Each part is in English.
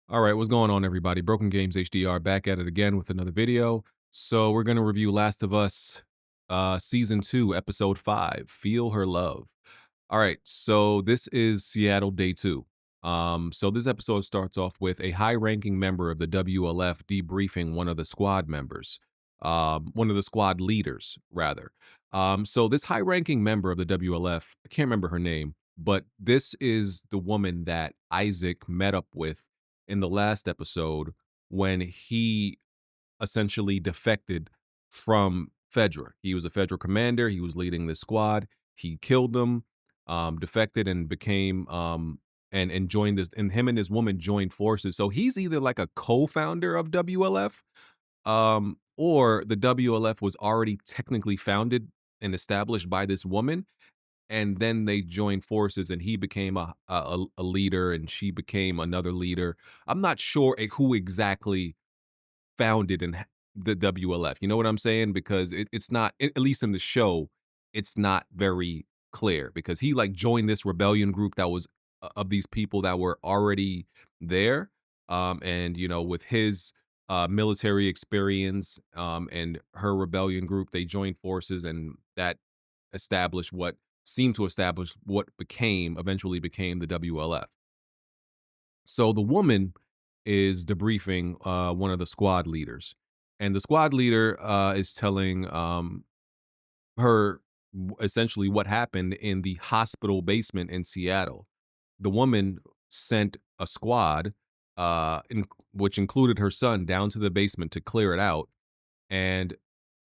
All right, what's going on, everybody? Broken Games HDR back at it again with another video. So we're gonna review Last of Us, season 2, episode 5, Feel Her Love. All right, so this is Seattle day 2. So this episode starts off with a high-ranking member of the WLF debriefing one of the squad members, one of the squad leaders, rather. So this high-ranking member of the WLF, I can't remember her name, but this is the woman that Isaac met up with in the last episode when he essentially defected from Fedra. He was a Fedra commander. He was leading this squad. He killed them, defected, and became and joined this. And him and his woman joined forces. So he's either like a co-founder of WLF, or the WLF was already technically founded and established by this woman, and then they joined forces and he became a leader and she became another leader. I'm not sure who exactly founded the WLF. You know what I'm saying? Because it's not, at least in the show, it's not very clear because he like joined this rebellion group that was of these people that were already there. And with his military experience and her rebellion group, they joined forces and that established what seemed to establish what eventually became the WLF. So the woman is debriefing one of the squad leaders, and the squad leader is telling her essentially what happened in the hospital basement in Seattle. The woman sent a squad, which included her son, down to the basement to clear it out, and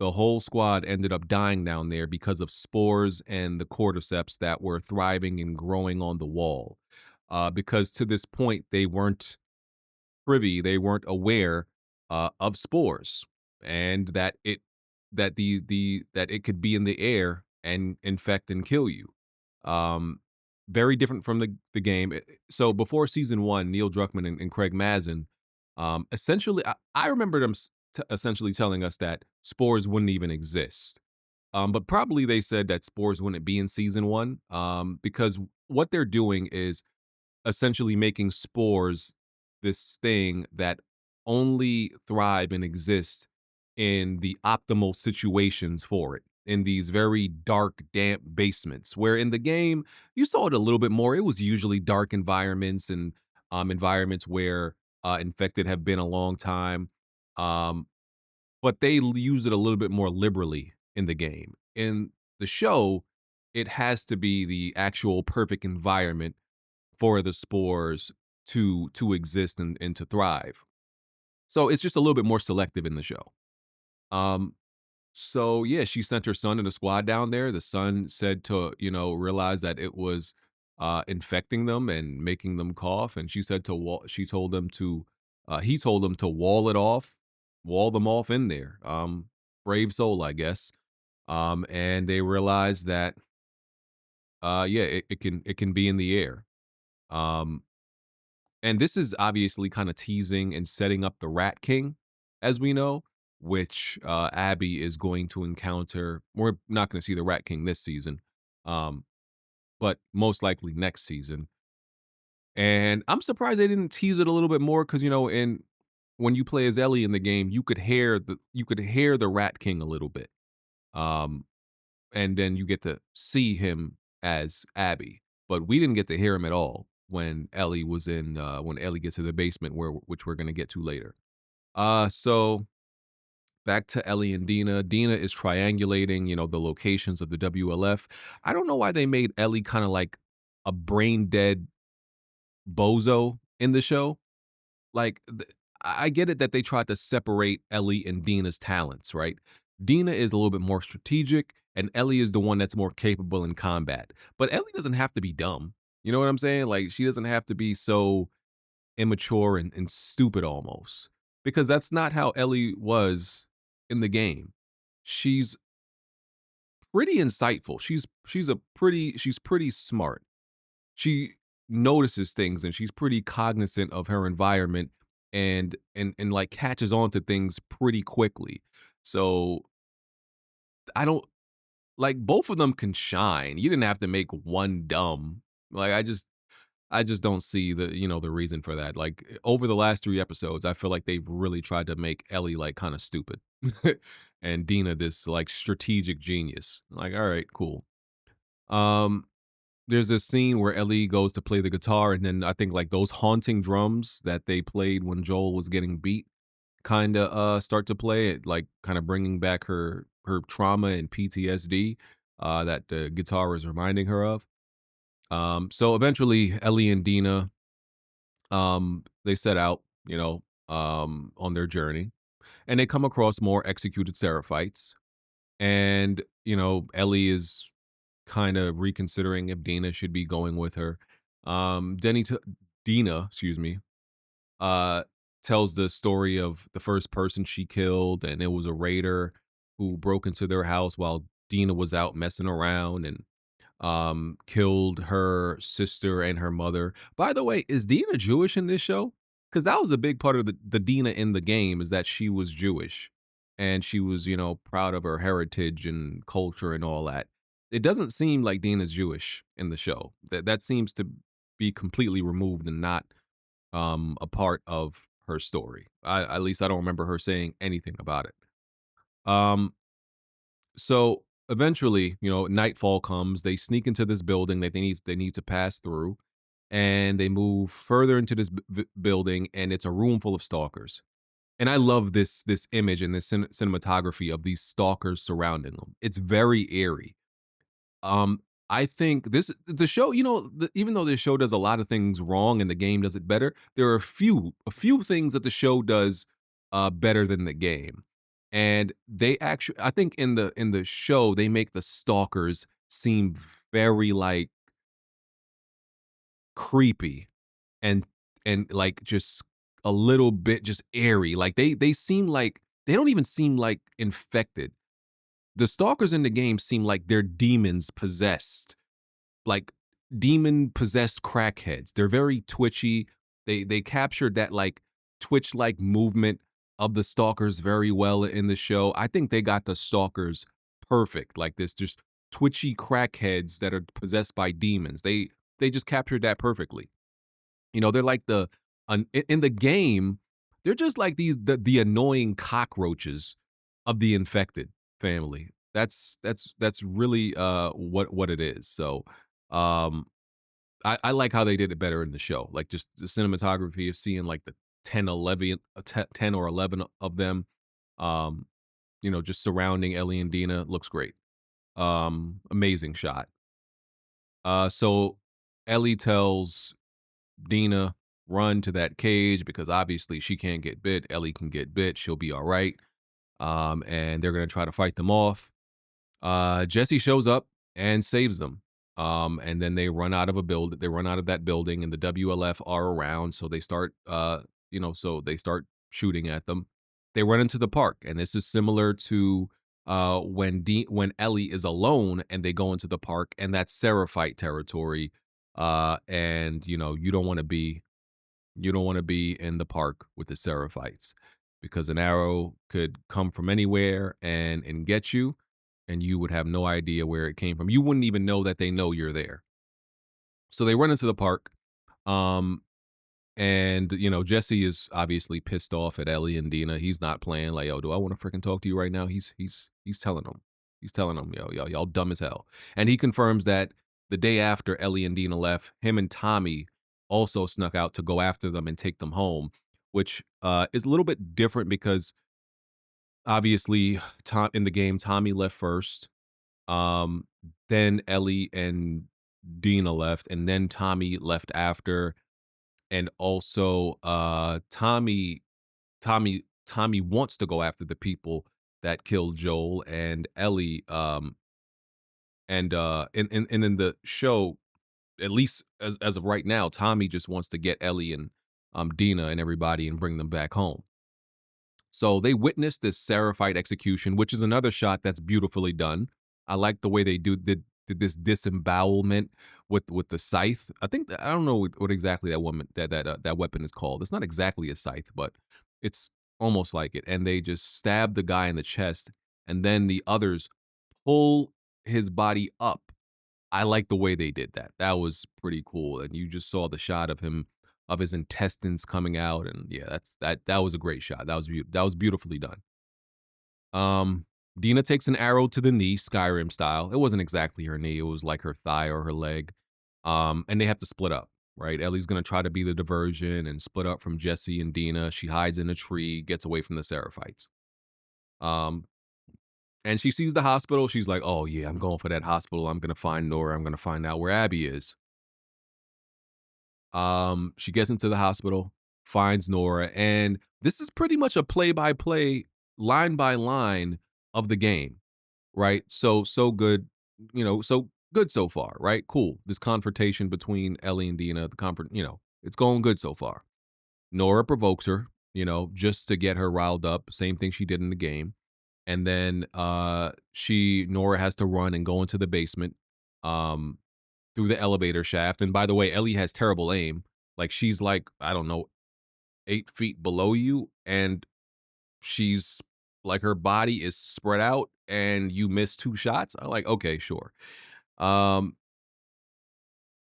the whole squad ended up dying down there because of spores and the cordyceps that were thriving and growing on the wall. Because to this point, they weren't aware of spores, and that it could be in the air and infect and kill you. Um, Very different from the game. So before season one, Neil Druckmann and Craig Mazin, essentially, I remember them essentially telling us that spores wouldn't even exist. But probably they said that spores wouldn't be in season one, because what they're doing is essentially making spores this thing that only thrive and exist in the optimal situations for it, in these very dark, damp basements. Where in the game, you saw it a little bit more. It was usually dark environments and environments where infected have been a long time. Um, but they use it a little bit more liberally in the game. In the show, it has to be the actual perfect environment for the spores to exist and to thrive. So it's just a little bit more selective in the show. Um, so yeah, she sent her son and a squad down there. The son said to, realize that it was infecting them and making them cough. And she said to wall she told them to he told them to wall them off in there. Brave soul, I guess. And they realized that yeah, it can be in the air. Um, And this is obviously kind of teasing and setting up the Rat King, as we know, which Abby is going to encounter. We're not going to see the Rat King this season, um, but most likely next season. And I'm surprised they didn't tease it a little bit more because in when you play as Ellie in the game, you could hear the Rat King a little bit, um, and then you get to see him as Abby, but we didn't get to hear him at all when Ellie gets to the basement which we're gonna get to later. So back to Ellie and Dina. Dina is triangulating, the locations of the WLF. I don't know why they made Ellie kind of like a brain dead bozo in the show. Like, I get it that they tried to separate Ellie and Dina's talents, right? Dina is a little bit more strategic, and Ellie is the one that's more capable in combat. But Ellie doesn't have to be dumb. You know what I'm saying? Like, she doesn't have to be so immature and stupid almost, because that's not how Ellie was in the game. She's pretty insightful. She's pretty smart. She notices things and she's pretty cognizant of her environment and like catches on to things pretty quickly. So I don't like both of them can shine. You didn't have to make one dumb. Like I just I just don't see the reason for that. Like, over the last 3 episodes, I feel like they've really tried to make Ellie, like, kinda stupid, and Dina this, like, strategic genius. Like, "Alright, cool." Um, there's this scene where Ellie goes to play the guitar, and then I think, like, those haunting drums that they played when Joel was getting beat kinda, start to play it, like, kinda bringing back her trauma and PTSD, that the guitar is reminding her of. So eventually, Ellie and Dina, they set out, on their journey, and they come across more executed Seraphites. And, Ellie is kind of reconsidering if Dina should be going with her. Denny t Dina, excuse me, uh, tells the story of the first person she killed, and it was a raider who broke into their house while Dina was out messing around and killed her sister and her mother. By the way, is Dina Jewish in this show? Because that was a big part of the Dina in the game is that she was Jewish and she was, proud of her heritage and culture and all that. It doesn't seem like Dina's Jewish in the show. That seems to be completely removed and not a part of her story. At least I don't remember her saying anything about it. Um, so eventually, nightfall comes. They sneak into this building that they need to pass through, and they move further into this building, and it's a room full of stalkers. And I love this image and this cinematography of these stalkers surrounding them. It's very eerie. Um, I think the show, even though this show does a lot of things wrong and the game does it better, there are a few things that the show does better than the game. And they actually, I think in the show they make the stalkers seem very like creepy and like just a little bit just airy. Like they seem like they don't even seem like infected. The stalkers in the game seem like they're demons possessed, like demon possessed crackheads. They're very twitchy. They captured that like twitch like movement of the stalkers very well in the show. I think they got the stalkers perfect. Like this just twitchy crackheads that are possessed by demons. They just captured that perfectly. They're like in the game, they're just like the annoying cockroaches of the infected family. That's really what it is. So um I like how they did it better in the show. Like just the cinematography of seeing like the 10 or 11 of them um just surrounding Ellie and Dina looks great. Amazing shot. So Ellie tells Dina, run to that cage because obviously she can't get bit. Ellie can get bit. She'll be all right. And they're gonna try to fight them off. Jesse shows up and saves them. And then they run out of a build. They run out of that building, and the WLF are around. So they start, shooting at them. They run into the park, and this is similar to when Ellie is alone and they go into the park, and that's Seraphite territory. And you don't want to be in the park with the Seraphites because an arrow could come from anywhere and get you, and you would have no idea where it came from. You wouldn't even know that they know you're there. So they run into the park. Um, and Jesse is obviously pissed off at Ellie and Dina. He's not playing like, yo, do I want to freaking talk to you right now? He's telling them. He's telling them, yo, y'all dumb as hell. And he confirms that the day after Ellie and Dina left, him and Tommy also snuck out to go after them and take them home, which is a little bit different because obviously Tom in the game, Tommy left first. Um, then Ellie and Dina left, and then Tommy left after, and also Tommy wants to go after the people that killed Joel and Ellie. And in the show, at least as of right now, Tommy just wants to get Ellie and Dina and everybody and bring them back home. So they witnessed this Seraphite execution, which is another shot that's beautifully done. I like the way they did this disembowelment with the scythe. I don't know what exactly that weapon is called. It's not exactly a scythe, but it's almost like it. And they just stab the guy in the chest, and then the others pull his body up I like the way they did that. That was pretty cool, and you just saw the shot of him of his intestines coming out, and yeah, that was a great shot. That was beautifully done. Um, Dina takes an arrow to the knee, Skyrim style. It wasn't exactly her knee; it was like her thigh or her leg. And they have to split up, right? Ellie's gonna try to be the diversion and split up from Jesse and Dina. She hides in a tree, gets away from the Seraphites. Um, and she sees the hospital. She's like, "Oh yeah, I'm going for that hospital. I'm gonna find Nora. I'm gonna find out where Abby is." She gets into the hospital, finds Nora, and this is pretty much a play by play, line by line of the game, right? So good, so good so far, right? Cool. This confrontation between Ellie and Dina, it's going good so far. Nora provokes her, just to get her riled up. Same thing she did in the game. And then Nora has to run and go into the basement. Um, through the elevator shaft. And by the way, Ellie has terrible aim. Like she's like, I don't know, 8 feet below you, and she's like her body is spread out and you miss 2 shots. I'm like, okay, sure. Um,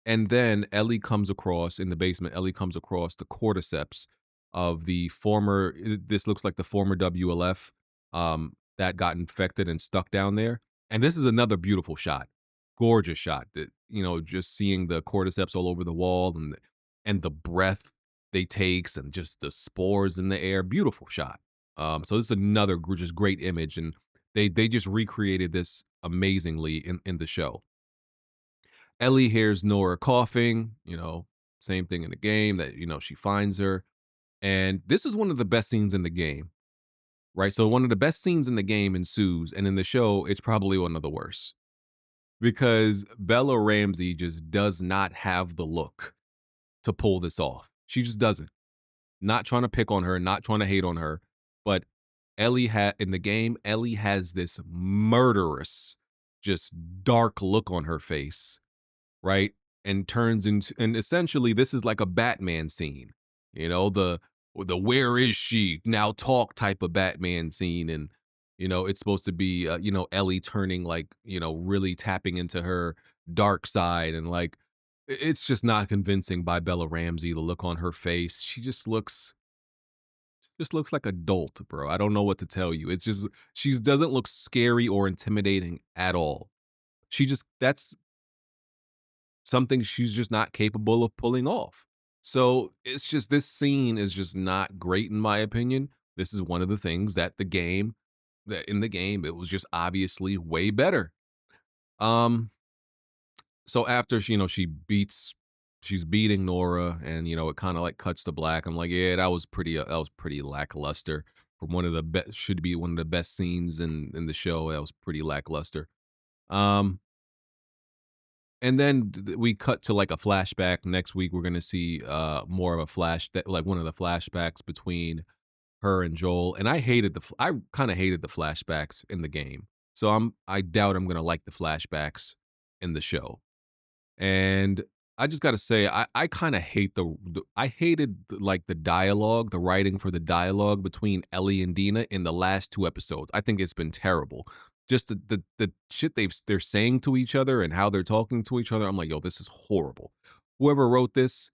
and then Ellie comes across in the basement, Ellie comes across the cordyceps of the former this looks like the former WLF that got infected and stuck down there. And this is another beautiful shot. Gorgeous shot that, just seeing the cordyceps all over the wall and the breath they takes and just the spores in the air. Beautiful shot. So this is another just great image, and they just recreated this amazingly in the show. Ellie hears Nora coughing, same thing in the game that, she finds her. And this is one of the best scenes in the game, right? So one of the best scenes in the game ensues, and in the show, it's probably one of the worst because Bella Ramsey just does not have the look to pull this off. She just doesn't. Not trying to pick on her, not trying to hate on her, but in the game, Ellie has this murderous, just dark look on her face, right? And turns into, and essentially this is like a Batman scene, the where is she now talk type of Batman scene. And it's supposed to be Ellie turning, like, really tapping into her dark side, and like it's just not convincing by Bella Ramsey. The look on her face, she just looks like a dolt, bro. I don't know what to tell you. It's just she doesn't look scary or intimidating at all. That's something she's just not capable of pulling off. So it's just this scene is just not great in my opinion. This is one of the things that in the game it was just obviously way better. Um so after she's beating Nora, and it kind of like cuts to black. I'm like, yeah, that was pretty lackluster from one of the best should be one of the best scenes in the show. That was pretty lackluster. Um And then we cut to like a flashback. Next week, we're gonna see more of a like one of the flashbacks between her and Joel. And I kind of hated the flashbacks in the game, so I doubt I'm gonna like the flashbacks in the show. And I just gotta say, I kind of hate I hated like the dialogue, the writing for the dialogue between Ellie and Dina in the last 2 episodes. I think it's been terrible. Just the shit they're saying to each other and how they're talking to each other. I'm like, yo, this is horrible. Whoever wrote this,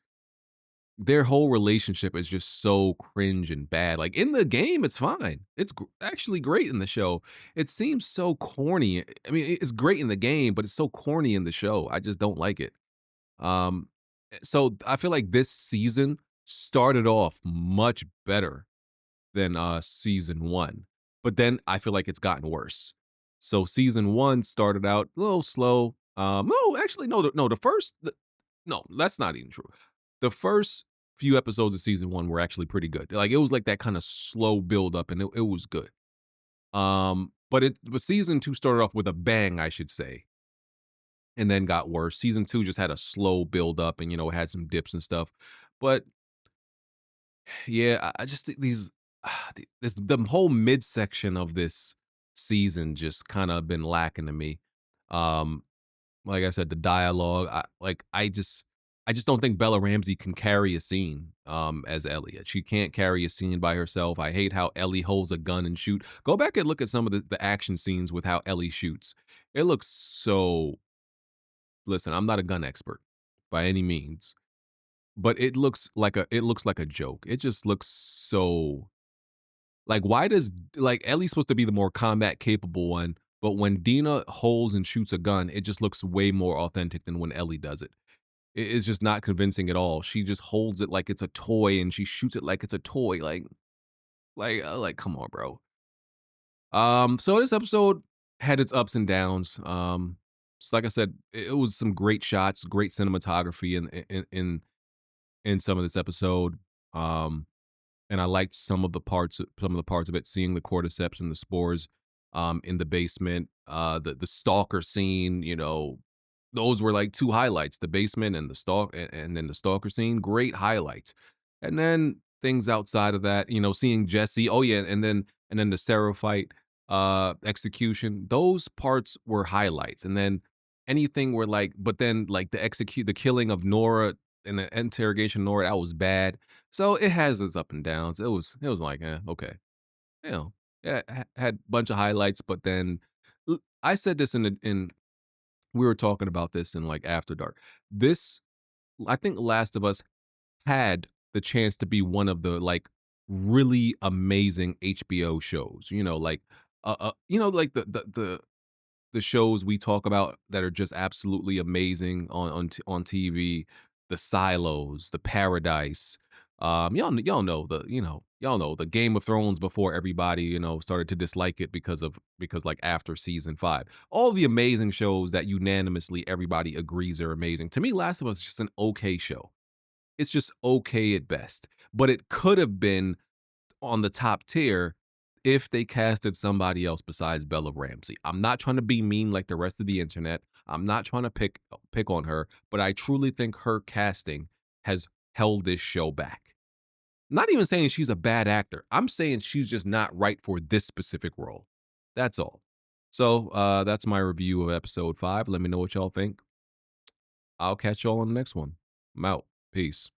their whole relationship is just so cringe and bad. Like in the game, it's fine. It's actually great in the show. It seems so corny. I mean, it's great in the game, but it's so corny in the show. I just don't like it. Um, so I feel like this season started off much better than season one, but then I feel like it's gotten worse. So season one started out a little slow. No, actually, no, no, that's not even true. The first few episodes of season one were actually pretty good. Like it was like that kind of slow build up, and it was good. But season two started off with a bang, I should say, and then got worse. Season 2 just had a slow build up, and, it had some dips and stuff. But yeah, I just think the whole midsection of this season just kinda been lacking to me. Um, like I said, the dialogue, I just don't think Bella Ramsey can carry a scene, as Elliot. She can't carry a scene by herself. I hate how Ellie holds a gun and shoot. Go back and look at some of the action scenes with how Ellie shoots. It looks so listen, I'm not a gun expert by any means, but it looks like a joke. It just looks so like, why does like, Ellie's supposed to be the more combat capable one, but when Dina holds and shoots a gun, it just looks way more authentic than when Ellie does it. It's just not convincing at all. She just holds it like it's a toy, and she shoots it like it's a toy, like, come on, bro. So this episode had its ups and downs. So like I said, it was some great shots, great cinematography in some of this episode. Um, and I liked some of the parts of it, seeing the cordyceps and the spores in the basement, the stalker scene, those were like two highlights, the basement and and then the stalker scene, great highlights. And then things outside of that, seeing Jesse, oh yeah, and then the Seraphite execution, those parts were highlights. And then anything where like, but then like the killing of Nora and the interrogation of Nora, that was bad. So it has its up and downs. It was like, okay. You know, yeah, had a bunch of highlights, but then I said this in we were talking about this in like After Dark. This I think Last of Us had the chance to be one of the like really amazing HBO shows. Like like the shows we talk about that are just absolutely amazing on TV, the Silos, the Paradise. Y'all know the Game of Thrones before everybody started to dislike it because like after season 5. All the amazing shows that unanimously everybody agrees are amazing. To me, Last of Us is just an okay show. It's just okay at best, but it could have been on the top tier if they casted somebody else besides Bella Ramsey. I'm not trying to be mean like the rest of the internet. I'm not trying to pick on her, but I truly think her casting has held this show back. Not even saying she's a bad actor. I'm saying she's just not right for this specific role. That's all. So that's my review of episode 5. Let me know what y'all think. I'll catch y'all on the next one. I'm out. Peace.